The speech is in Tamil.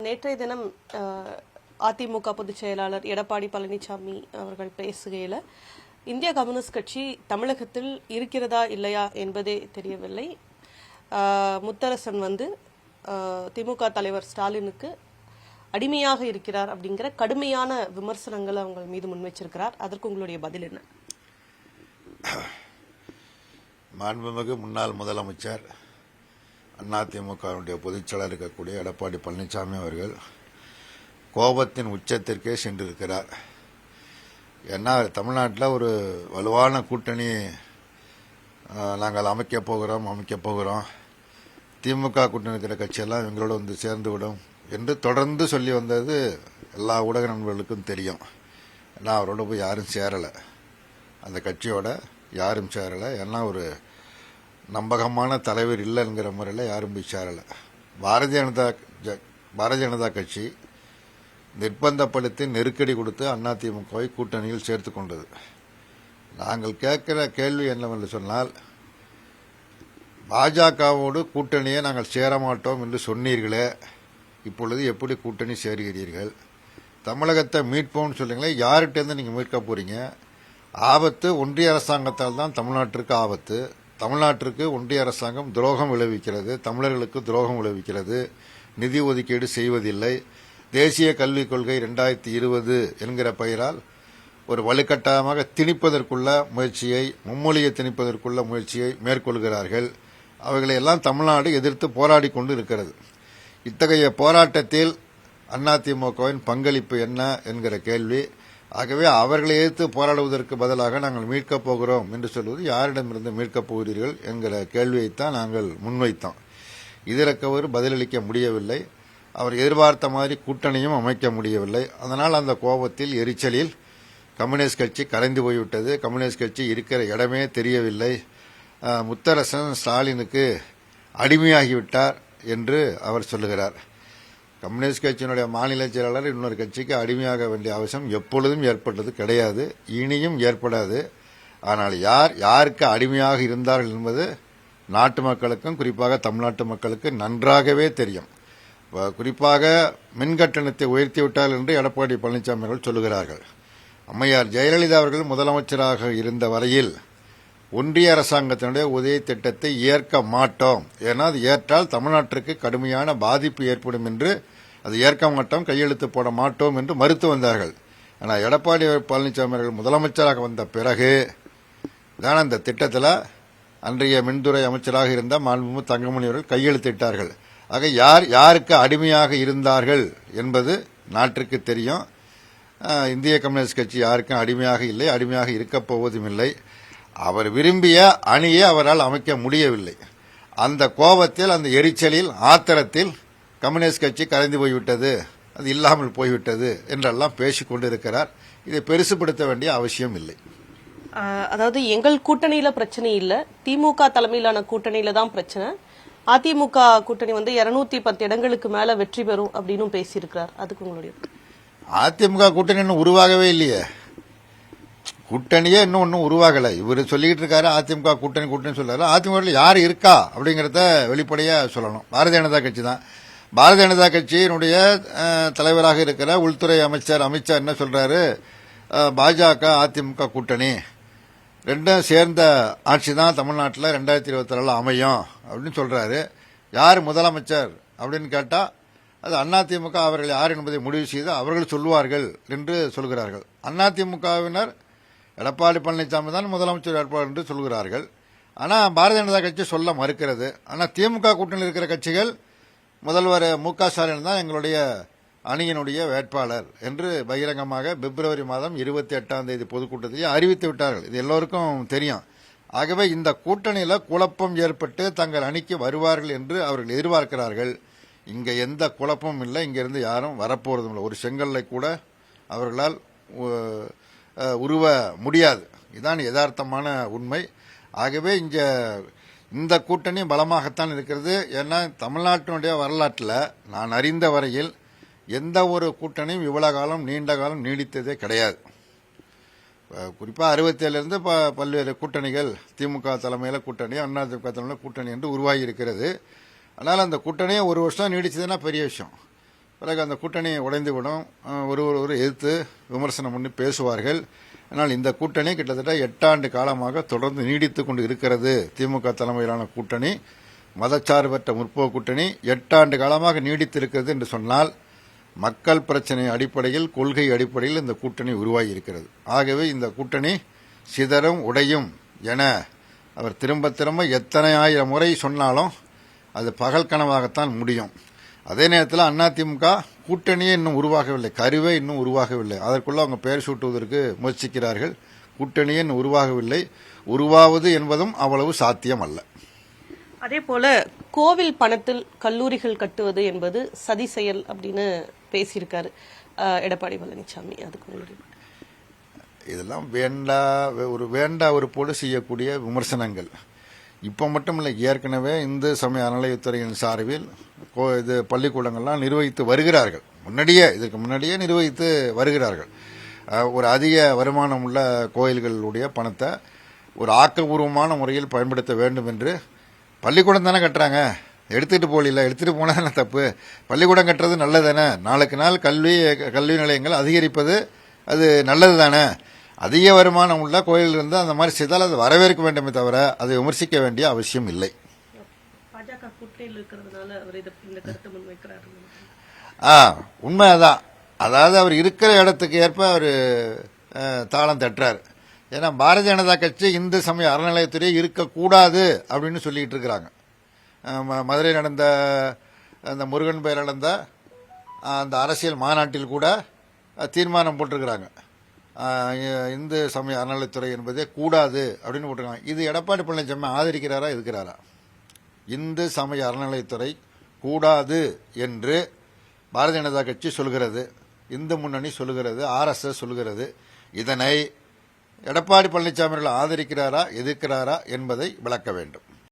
நேற்றைய தினம் அதிமுக பொதுச் செயலாளர் எடப்பாடி பழனிசாமி அவர்கள் பேசுகையில் இந்திய கம்யூனிஸ்ட் கட்சி தமிழகத்தில் இருக்கிறதா இல்லையா என்பதே தெரியவில்லை. முத்தரசன் திமுக தலைவர் ஸ்டாலினுக்கு அடிமையாக இருக்கிறார் அப்படிங்கிற கடுமையான விமர்சனங்களை அவங்க மீது முன்வச்சிருக்கிறார். அதற்கு உங்களுடைய பதில் என்ன? மாண்புமிகு முன்னாள் முதலமைச்சர் அதிமுகவுடைய பொதுச்செயலாளர் இருக்கக்கூடிய எடப்பாடி பழனிசாமி அவர்கள் கோபத்தின் உச்சத்திற்கே சென்றிருக்கிறார். ஏன்னா தமிழ்நாட்டில் ஒரு வலுவான கூட்டணி நாங்கள் அமைக்கப் போகிறோம், திமுக கூட்டணி இருக்கிற கட்சியெல்லாம் எங்களோட சேர்ந்து விடும் என்று தொடர்ந்து சொல்லி வந்தது எல்லா ஊடக நண்பர்களுக்கும் தெரியும். ஏன்னா அவரோட போய் யாரும் சேரலை, அந்த கட்சியோட யாரும் சேரலை. ஏன்னா ஒரு நம்பகமான தலைவர் இல்லைங்கிற முறையில் யாரும் போய் சேரலை. பாரதிய ஜனதா கட்சி நிர்பந்தப்படுத்தி நெருக்கடி கொடுத்து அதிமுகவை கூட்டணியில் சேர்த்து கொண்டது. நாங்கள் கேட்கிற கேள்வி என்னவென்று சொன்னால், பாஜகவோடு கூட்டணியை நாங்கள் சேர மாட்டோம் என்று சொன்னீர்களே, இப்பொழுது எப்படி கூட்டணி சேர்கிறீர்கள்? தமிழகத்தை மீட்போம்னு சொல்றீங்களே, யார்கிட்டேருந்து நீங்கள் மீட்க போறீங்க? ஆபத்து ஒன்றிய அரசாங்கத்தால் தான் தமிழ்நாட்டிற்கு ஆபத்து. தமிழ்நாட்டிற்கு ஒன்றிய அரசாங்கம் துரோகம் விளைவிக்கிறது, தமிழர்களுக்கு துரோகம் விளைவிக்கிறது, நிதி ஒதுக்கீடு செய்வதில்லை. தேசிய கல்விக் கொள்கை 2020 என்கிற பெயரால் ஒரு வலுக்கட்டாயமாக திணிப்பதற்குள்ள முயற்சியை, மும்மொழியை திணிப்பதற்குள்ள முயற்சியை மேற்கொள்கிறார்கள். அவைகளையெல்லாம் தமிழ்நாடு எதிர்த்து போராடி கொண்டு இருக்கிறது. இத்தகைய போராட்டத்தில் அதிமுகவின் பங்களிப்பு என்ன என்கிற கேள்வி. ஆகவே அவர்களை எதிர்த்து போராடுவதற்கு பதிலாக நாங்கள் மீட்கப் போகிறோம் என்று சொல்வது யாரிடமிருந்து மீட்கப் போகிறீர்கள் என்கிற கேள்வியைத்தான் நாங்கள் முன்வைத்தோம். இதற்கு அவர் பதிலளிக்க முடியவில்லை. அவர் எதிர்பார்த்த மாதிரி கூட்டணியும் அமைக்க முடியவில்லை. அதனால் அந்த கோபத்தில், எரிச்சலில் கம்யூனிஸ்ட் கட்சி கரைந்து போய்விட்டது. கம்யூனிஸ்ட் கட்சி இருக்கிற இடமே தெரியவில்லை. முத்தரசன் ஸ்டாலினுக்கு அடிமையாகிவிட்டார் என்று அவர் சொல்லுகிறார். கம்யூனிஸ்ட் கட்சியினுடைய மாநில செயலாளர் இன்னொரு கட்சிக்கு அடிமையாக வேண்டிய அவசியம் எப்பொழுதும் ஏற்பட்டது கிடையாது, இனியும் ஏற்படாது. ஆனால் யாருக்கு அடிமையாக இருந்தார்கள் என்பது நாட்டு மக்களுக்கும், குறிப்பாக தமிழ்நாட்டு மக்களுக்கு நன்றாகவே தெரியும். குறிப்பாக மின்கட்டணத்தை உயர்த்திவிட்டார்கள் என்று எடப்பாடி பழனிசாமி அவர்கள் சொல்லுகிறார்கள். அம்மையார் ஜெயலலிதா அவர்கள் முதலமைச்சராக இருந்த வரையில் ஒன்றிய அரசாங்கத்தினுடைய உதவி திட்டத்தை ஏற்க மாட்டோம், ஏன்னா அது ஏற்றால் தமிழ்நாட்டிற்கு கடுமையான பாதிப்பு ஏற்படும் என்று, அது ஏற்க மாட்டோம், கையெழுத்து போட மாட்டோம் என்று மறுத்து வந்தார்கள். ஆனால் எடப்பாடி பழனிசாமி அவர்கள் முதலமைச்சராக வந்த பிறகு தான் அந்த திட்டத்தில் அன்றைய மின்துறை அமைச்சராக இருந்த மாண்புமிகு தங்கமணி அவர்கள் கையெழுத்திட்டார்கள். ஆக யாருக்கு அடிமையாக இருந்தார்கள் என்பது நாட்டிற்கு தெரியும். இந்திய கம்யூனிஸ்ட் கட்சி யாருக்கும் அடிமையாக இல்லை, அடிமையாக இருக்கப் போவதும் இல்லை. அவர் விரும்பிய அணியை அவரால் அமைக்க முடியவில்லை. அந்த கோபத்தில், அந்த எரிச்சலில், ஆத்திரத்தில் கம்யூனிஸ்ட் கட்சி கரைந்து போய்விட்டது, அது இல்லாமல் போய்விட்டது என்றெல்லாம் பேசிக் கொண்டிருக்கிறார். இதை பெருசுபடுத்த வேண்டிய அவசியம் இல்லை. அதாவது எங்கள் கூட்டணியில பிரச்சனை இல்ல, திமுக தலைமையிலான கூட்டணியில தான் பிரச்சனை. அதிமுக கூட்டணி 210 இடங்களுக்கு மேல வெற்றி பெறும் அப்படின்னு பேசியிருக்கிறார். அதுக்கு உங்களுடைய? அதிமுக கூட்டணி இன்னும் உருவாகவே இல்லையே, கூட்டணியே இன்னும் உருவாகலை. இவர் சொல்லிக்கிட்டு இருக்காரு அதிமுக கூட்டணி சொல்றாரு. அதிமுக யார் இருக்கா அப்படிங்கறத வெளிப்படையா சொல்லணும். பாரதிய ஜனதா கட்சி தான். பாரதிய ஜனதா கட்சியினுடைய தலைவராக இருக்கிற உள்துறை அமைச்சர் அமித்ஷா என்ன சொல்றாரு? பாஜக அதிமுக கூட்டணி ரெண்டும் சேர்ந்த ஆட்சி தான் தமிழ்நாட்டில் 2024 அமையும் அப்படின்னு சொல்றாரு. யார் முதலமைச்சர் அப்படின்னு கேட்டா அது அதிமுக அவர்கள் யார் என்பதை முடிவு செய்து அவர்கள் சொல்வார்கள் என்று சொல்கிறார்கள். அதிமுகவினர் எடப்பாடி பழனிசாமி தான் முதலமைச்சர் வேட்பாளர் என்று சொல்கிறார்கள். ஆனால் பாரதிய ஜனதா கட்சி சொல்ல மறுக்கிறது. ஆனால் திமுக கூட்டணியில் இருக்கிற கட்சிகள் முதல்வர் மு.க. ஸ்டாலின் தான் எங்களுடைய அணியினுடைய வேட்பாளர் என்று பகிரங்கமாக பிப்ரவரி மாதம் 28 பொதுக்கூட்டத்திலே அறிவித்து விட்டார்கள். இது எல்லோருக்கும் தெரியும். ஆகவே இந்த கூட்டணியில் குழப்பம் ஏற்பட்டு தங்கள் அணிக்கு வருவார்கள் என்று அவர்கள் எதிர்பார்க்கிறார்கள். இங்கே எந்த குழப்பமும் இல்லை, இங்கிருந்து யாரும் வரப்போறதும் இல்லை. ஒரு செங்கல்லை கூட அவர்களால் உருவ முடியாது. இதுதான் யதார்த்தமான உண்மை. ஆகவே இந்த கூட்டணி பலமாகத்தான் இருக்கிறது. ஏன்னா தமிழ்நாட்டினுடைய வரலாற்றில் நான் அறிந்த வரையில் எந்த ஒரு கூட்டணியும் இவ்வளவு காலம் நீண்ட காலம் நீடித்ததே கிடையாது. குறிப்பாக 67 பல்வேறு கூட்டணிகள், திமுக தலைமையில் கூட்டணி, அதிமுக தலைமையில் கூட்டணி என்று உருவாகி இருக்கிறது. ஆனால் அந்த கூட்டணியை ஒரு வருஷம் நீடிச்சதுன்னா பெரிய விஷயம். பிறகு அந்த கூட்டணி உடைந்துவிடும். ஒருவர் எதிர்த்து விமர்சனம் பண்ணி பேசுவார்கள். ஆனால் இந்த கூட்டணி கிட்டத்தட்ட 8 ஆண்டு காலமாக தொடர்ந்து நீடித்துக் கொண்டு இருக்கிறது. திமுக தலைமையிலான கூட்டணி, மதச்சார்பற்ற முற்போக்கு கூட்டணி 8 ஆண்டு காலமாக நீடித்திருக்கிறது என்று சொன்னால் மக்கள் பிரச்சனை அடிப்படையில், கொள்கை அடிப்படையில் இந்த கூட்டணி உருவாகி இருக்கிறது. ஆகவே இந்த கூட்டணி சிதறும், உடையும் என அவர் திரும்ப திரும்ப எத்தனை ஆயிரம் முறை சொன்னாலும் அது பகல் கனவாகத்தான் முடியும். அதே நேரத்தில் அதிமுக கூட்டணியே இன்னும் உருவாகவில்லை, கருவே இன்னும் உருவாகவில்லை. அதற்குள்ள அவங்க பெயர் சூட்டுவதற்கு முயற்சிக்கிறார்கள். கூட்டணியே இன்னும் உருவாகவில்லை. உருவாவது என்பதும் அவ்வளவு சாத்தியம் அல்ல. அதே போல கோவில் பணத்தில் கல்லூரிகள் கட்டுவது என்பது சதி செயல் அப்படின்னு பேசியிருக்காரு எடப்பாடி பழனிசாமி. அதுக்கு உங்களுடைய இதெல்லாம் வேண்டா ஒரு போல செய்யக்கூடிய விமர்சனங்கள். இப்போ மட்டும் இல்லை, ஏற்கனவே இந்து சமய அறநிலையத்துறையின் சார்பில் இது பள்ளிக்கூடங்கள்லாம் நிர்வகித்து வருகிறார்கள். இதற்கு முன்னாடியே நிர்வகித்து வருகிறார்கள். ஒரு அதிக வருமானம் உள்ள கோயில்களுடைய பணத்தை ஒரு ஆக்கப்பூர்வமான முறையில் பயன்படுத்த வேண்டும் என்று பள்ளிக்கூடம் தானே கட்டுறாங்க, எடுத்துகிட்டு போகல, எடுத்துகிட்டு போனால் தானே தப்பு. பள்ளிக்கூடம் கட்டுறது நல்லது தானே, நாளுக்கு நாள் கல்வி நிலையங்கள் அதிகரிப்பது அது நல்லது தானே. அதிக வருமானம் உள்ள கோயில் இருந்து அந்த மாதிரி செய்தால் அது வரவேற்க வேண்டுமே தவிர அதை விமர்சிக்க வேண்டிய அவசியம் இல்லை. பாஜக கூட்டணியில் இருக்கிறதுனால அவர் இந்த கருத்தை முன்வைக்கிறார். உண்மைதான். அதாவது அவர் இருக்கிற இடத்துக்கு ஏற்ப அவர் தாளம் தட்டுறார். ஏன்னா பாரதிய ஜனதா கட்சி இந்து சமய அறநிலையத்துறை இருக்கக்கூடாது அப்படின்னு சொல்லிட்டு இருக்கிறாங்க. மதுரை நடந்த அந்த முருகன் பெயர் நடந்த அந்த அரசியல் மாநாட்டில் கூட தீர்மானம் போட்டிருக்கிறாங்க, இந்து சமய அறநிலையத்துறை என்பதே கூடாது அப்படின்னு போட்டிருக்காங்க. இது எடப்பாடி பழனிசாமி ஆதரிக்கிறாரா, எதிர்க்கிறாரா? இந்து சமய அறநிலையத்துறை கூடாது என்று பாரதிய ஜனதா கட்சி சொல்கிறது, இந்து முன்னணி சொல்கிறது, RSS சொல்கிறது. இதனை எடப்பாடி பழனிசாமி ஆதரிக்கிறாரா, எதிர்க்கிறாரா என்பதை விளக்க வேண்டும்.